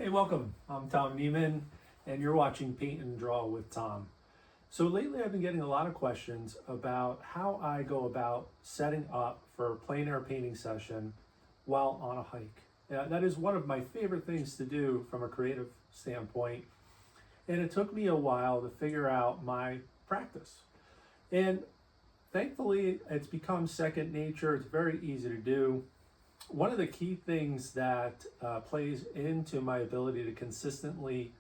Hey, welcome. I'm Tom Neiman, and you're watching Paint and Draw with Tom. So lately I've been getting a lot of questions about how I go about setting up for a plein air painting session while on a hike. That is one of my favorite things to do from a creative standpoint, and it took me a while to figure out my practice. And thankfully, it's become second nature. It's very easy to do. One of the key things that plays into my ability to consistently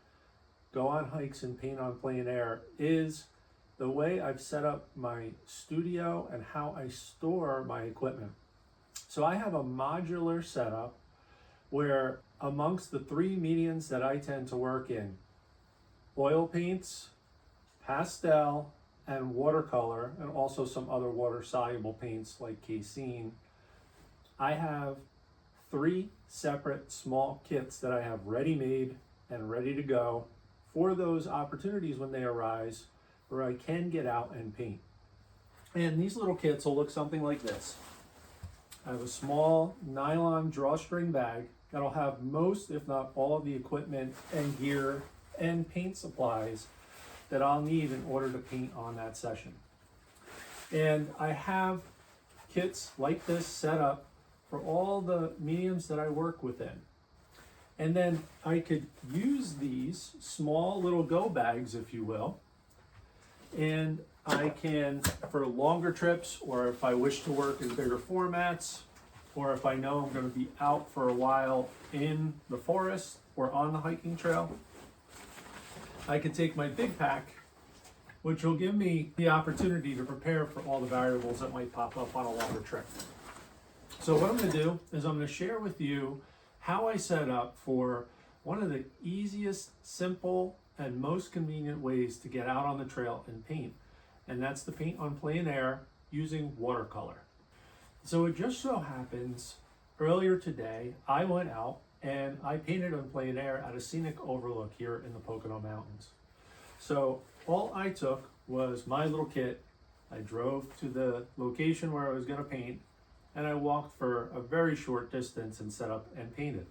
go on hikes and paint on plein air is the way I've set up my studio and how I store my equipment. So I have a modular setup where amongst the three mediums that I tend to work in, oil paints, pastel, and watercolor, and also some other water-soluble paints like casein, I have three separate small kits that I have ready-made and ready to go for those opportunities when they arise where I can get out and paint. And these little kits will look something like this. I have a small nylon drawstring bag that'll have most, if not all, of the equipment and gear and paint supplies that I'll need in order to paint on that session. And I have kits like this set up for all the mediums that I work within. And then I could use these small little go bags, if you will, and I can, for longer trips, or if I wish to work in bigger formats, or if I know I'm going to be out for a while in the forest or on the hiking trail, I can take my big pack, which will give me the opportunity to prepare for all the variables that might pop up on a longer trip. So what I'm going to do is I'm going to share with you how I set up for one of the easiest, simple, and most convenient ways to get out on the trail and paint. And that's to paint on plein air using watercolor. So it just so happens, earlier today, I went out and I painted on plein air at a scenic overlook here in the Pocono Mountains. So all I took was my little kit. I drove to the location where I was going to paint, and I walked for a very short distance and set up and painted.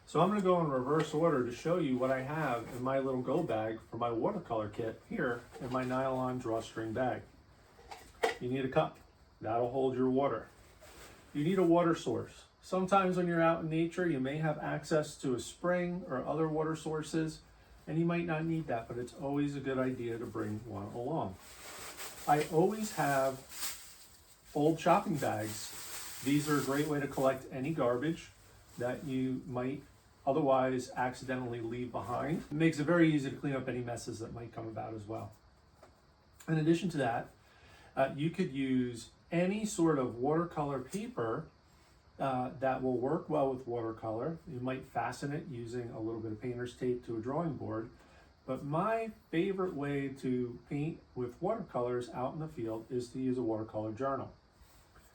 So I'm going to go in reverse order to show you what I have in my little go bag for my watercolor kit here in my nylon drawstring bag. You need a cup. That'll hold your water. You need a water source. Sometimes when you're out in nature, you may have access to a spring or other water sources, and you might not need that, but it's always a good idea to bring one along. I always have old shopping bags. These are a great way to collect any garbage that you might otherwise accidentally leave behind. It makes it very easy to clean up any messes that might come about as well. In addition to that, you could use any sort of watercolor paper that will work well with watercolor. You might fasten it using a little bit of painter's tape to a drawing board. But my favorite way to paint with watercolors out in the field is to use a watercolor journal.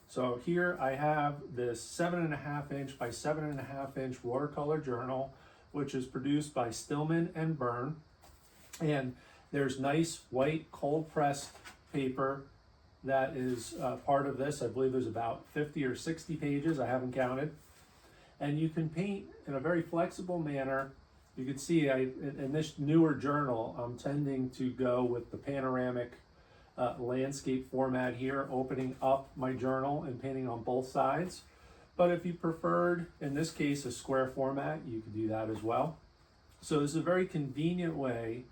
So here I have this 7.5 inch by 7.5 inch watercolor journal, which is produced by Stillman and Byrne. And there's nice white cold pressed paper that is part of this. I believe there's about 50 or 60 pages, I haven't counted. And you can paint in a very flexible manner. You can see in this newer journal, I'm tending to go with the panoramic landscape format here, opening up my journal and painting on both sides. But if you preferred, in this case, a square format, you could do that as well. So this is a very convenient way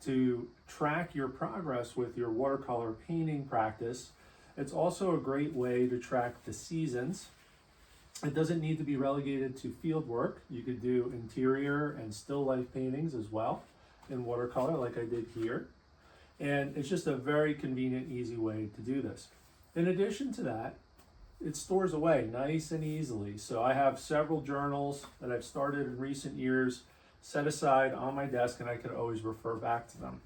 to track your progress with your watercolor painting practice. It's also a great way to track the seasons. It doesn't need to be relegated to field work. You could do interior and still life paintings as well in watercolor like I did here. And it's just a very convenient, easy way to do this. In addition to that, it stores away nice and easily. So I have several journals that I've started in recent years set aside on my desk, and I could always refer back to them.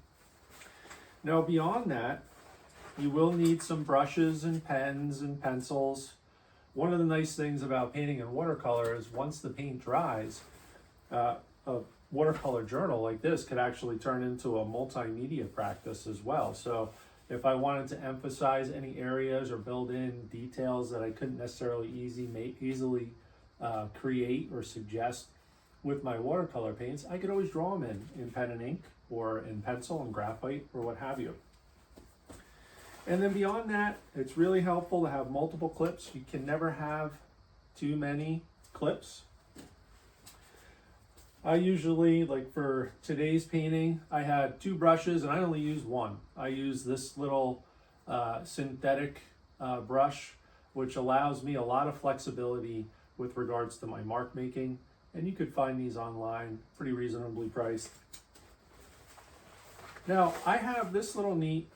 Now, beyond that, you will need some brushes and pens and pencils. One of the nice things about painting in watercolor is once the paint dries, a watercolor journal like this could actually turn into a multimedia practice as well. So if I wanted to emphasize any areas or build in details that I couldn't necessarily easily create or suggest with my watercolor paints, I could always draw them in pen and ink or in pencil and graphite or what have you. And then beyond that, it's really helpful to have multiple clips. You can never have too many clips. I usually, like for today's painting, I had 2 brushes and I only used one. I use this little synthetic brush, which allows me a lot of flexibility with regards to my mark making. And you could find these online, pretty reasonably priced. Now, I have this little neat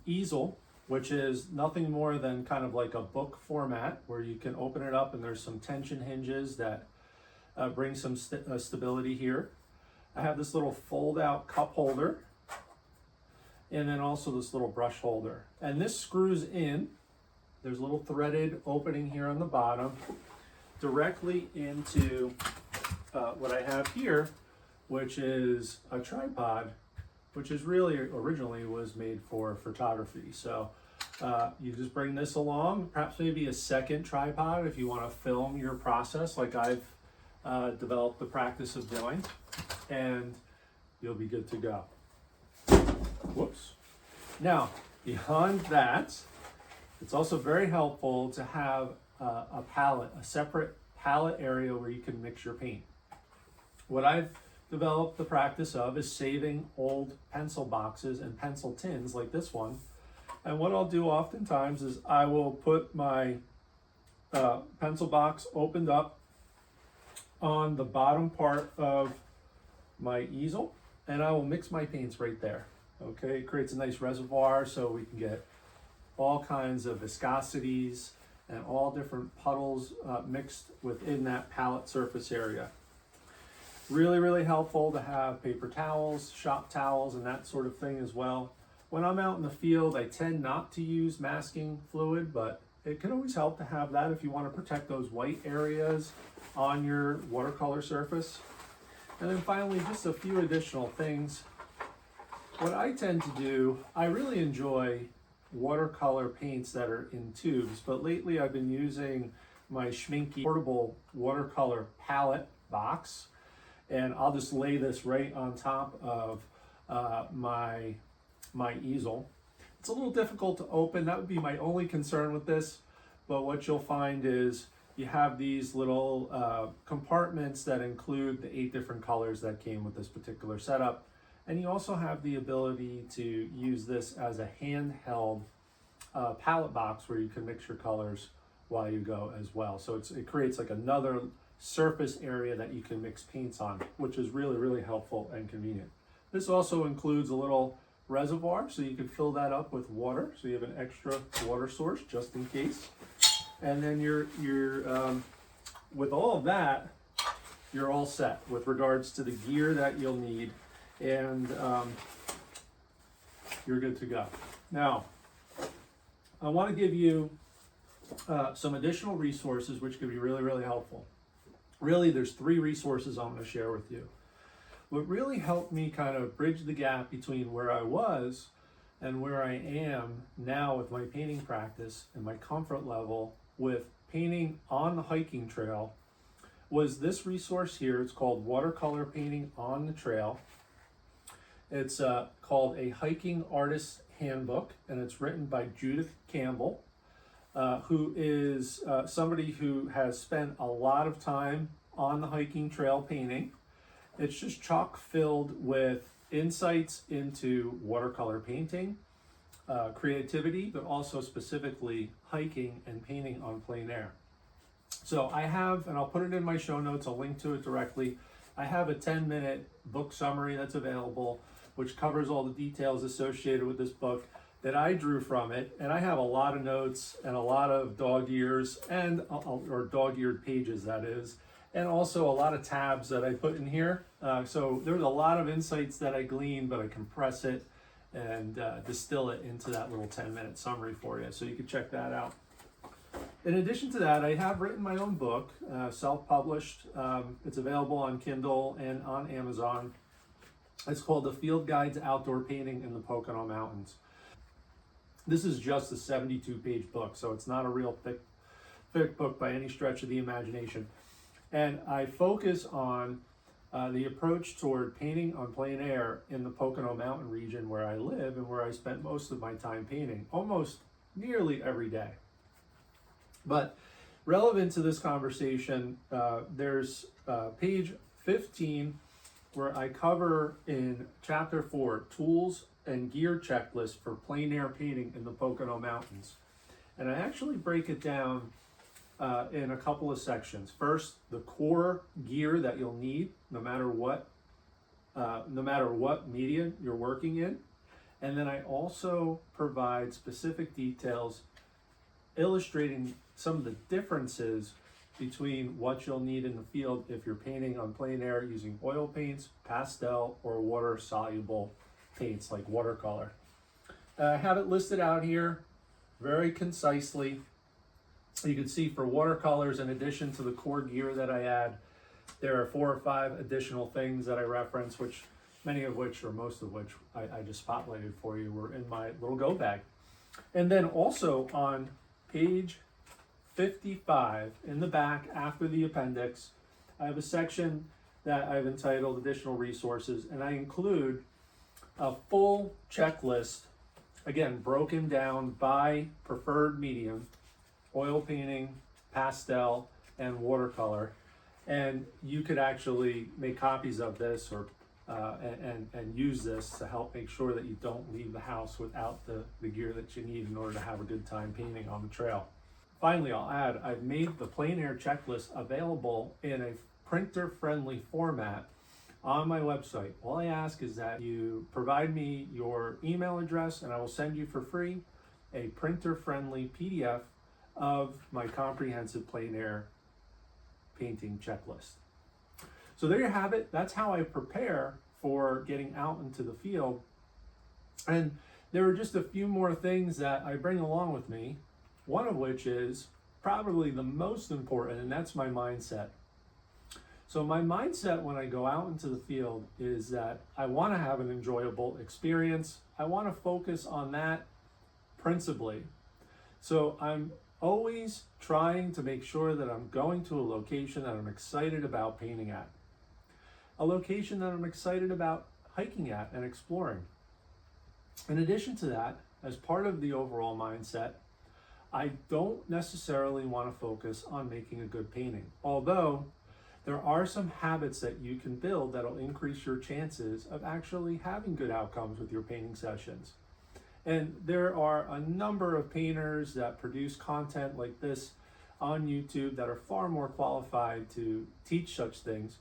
easel, which is nothing more than kind of like a book format where you can open it up and there's some tension hinges that bring some stability here. I have this little fold out cup holder and then also this little brush holder. And this screws in. There's a little threaded opening here on the bottom directly into what I have here, which is a tripod, which is really originally was made for photography. So you just bring this along, perhaps maybe a second tripod if you want to film your process like I've developed the practice of doing, and you'll be good to go. Whoops. Now, beyond that, it's also very helpful to have a palette, a separate palette area where you can mix your paint. What I've developed the practice of is saving old pencil boxes and pencil tins like this one. And what I'll do oftentimes is I will put my pencil box opened up on the bottom part of my easel, and I will mix my paints right there. Okay, it creates a nice reservoir so we can get all kinds of viscosities and all different puddles mixed within that palette surface area. Really, really helpful to have paper towels, shop towels, and that sort of thing as well. When I'm out in the field, I tend not to use masking fluid, but it can always help to have that if you want to protect those white areas on your watercolor surface. And then finally, just a few additional things. What I tend to do, I really enjoy watercolor paints that are in tubes, but lately I've been using my Schminky portable watercolor palette box. And I'll just lay this right on top of my easel. It's a little difficult to open. That would be my only concern with this. But what you'll find is you have these little compartments that include the 8 different colors that came with this particular setup. And you also have the ability to use this as a handheld palette box where you can mix your colors while you go as well. So it creates like another surface area that you can mix paints on, which is really, really helpful and convenient. This also includes a little reservoir, so you can fill that up with water, so you have an extra water source just in case. And then you're with all of that, you're all set with regards to the gear that you'll need, and you're good to go. Now, I want to give you some additional resources which could be really, really helpful. Really, there's 3 resources I'm going to share with you. What really helped me kind of bridge the gap between where I was and where I am now with my painting practice and my comfort level with painting on the hiking trail was this resource here. It's called Watercolor Painting on the Trail. It's called A Hiking Artist's Handbook, and it's written by Judith Campbell, who is somebody who has spent a lot of time on the hiking trail painting. It's just chock filled with insights into watercolor painting, creativity, but also specifically hiking and painting on plein air. So I have, and I'll put it in my show notes, I'll link to it directly. I have a 10-minute book summary that's available, which covers all the details associated with this book that I drew from it. And I have a lot of notes and a lot of dog ears and, or dog-eared pages, that is, and also a lot of tabs that I put in here. So there's a lot of insights that I glean, but I compress it and distill it into that little 10-minute summary for you. So you can check that out. In addition to that, I have written my own book, self-published. It's available on Kindle and on Amazon. It's called The Field Guide to Outdoor Painting in the Pocono Mountains. This is just a 72-page book, so it's not a real thick book by any stretch of the imagination. And I focus on the approach toward painting on plein air in the Pocono Mountain region where I live and where I spent most of my time painting, almost nearly every day. But relevant to this conversation, there's page 15 where I cover in chapter 4 tools and gear checklist for plein air painting in the Pocono Mountains. And I actually break it down in a couple of sections. First, the core gear that you'll need no matter what media you're working in. And then I also provide specific details illustrating some of the differences between what you'll need in the field if you're painting on plein air using oil paints, pastel, or water-soluble paints like watercolor. I have it listed out here very concisely. You can see for watercolors, in addition to the core gear that I add, there are 4 or 5 additional things that I reference, which many of which, or most of which, I just spotlighted for you, were in my little go bag. And then also on page 55, in the back after the appendix, I have a section that I've entitled Additional Resources, and I include a full checklist, again, broken down by preferred medium, oil painting, pastel, and watercolor. And you could actually make copies of this or and use this to help make sure that you don't leave the house without the gear that you need in order to have a good time painting on the trail. Finally, I'll add, I've made the plein air checklist available in a printer-friendly format on my website. All I ask is that you provide me your email address and I will send you for free a printer-friendly PDF of my comprehensive plein air painting checklist. So there you have it. That's how I prepare for getting out into the field. And there are just a few more things that I bring along with me, one of which is probably the most important, and that's my mindset. So my mindset when I go out into the field is that I want to have an enjoyable experience. I want to focus on that principally. So I'm always trying to make sure that I'm going to a location that I'm excited about painting at, a location that I'm excited about hiking at and exploring. In addition to that, as part of the overall mindset, I don't necessarily want to focus on making a good painting, although there are some habits that you can build that'll increase your chances of actually having good outcomes with your painting sessions. And there are a number of painters that produce content like this on YouTube that are far more qualified to teach such things.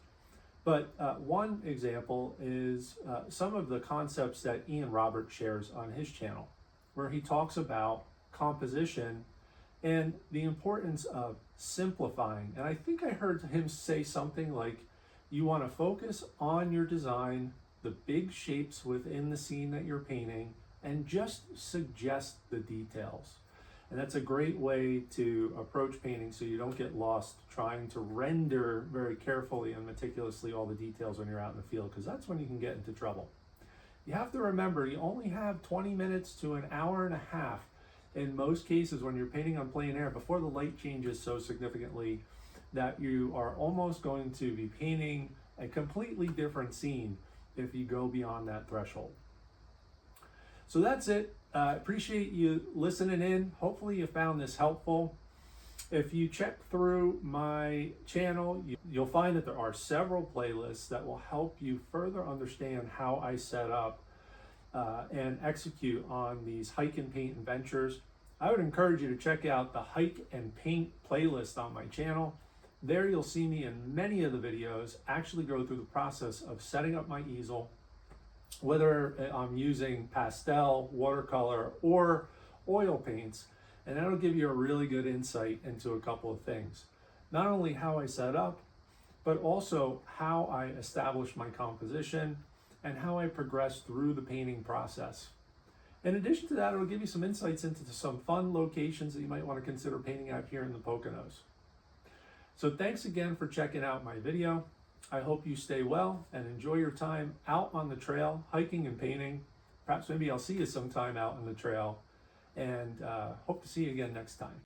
But one example is some of the concepts that Ian Roberts shares on his channel, where he talks about composition and the importance of simplifying. And I think I heard him say something like, you want to focus on your design, the big shapes within the scene that you're painting, and just suggest the details. And that's a great way to approach painting so you don't get lost trying to render very carefully and meticulously all the details when you're out in the field, because that's when you can get into trouble. You have to remember, you only have 20 minutes to an hour and a half in most cases when you're painting on plein air before the light changes so significantly that you are almost going to be painting a completely different scene if you go beyond that threshold. So that's it. Appreciate you listening in. Hopefully you found this helpful. If you check through my channel, you'll find that there are several playlists that will help you further understand how I set up and execute on these hike and paint adventures. I would encourage you to check out the hike and paint playlist on my channel. There you'll see me in many of the videos actually go through the process of setting up my easel, whether I'm using pastel, watercolor, or oil paints, and that'll give you a really good insight into a couple of things. Not only how I set up, but also how I establish my composition and how I progress through the painting process. In addition to that, it'll give you some insights into some fun locations that you might want to consider painting out here in the Poconos. So thanks again for checking out my video. I hope you stay well and enjoy your time out on the trail, hiking and painting. Perhaps maybe I'll see you sometime out on the trail, and hope to see you again next time.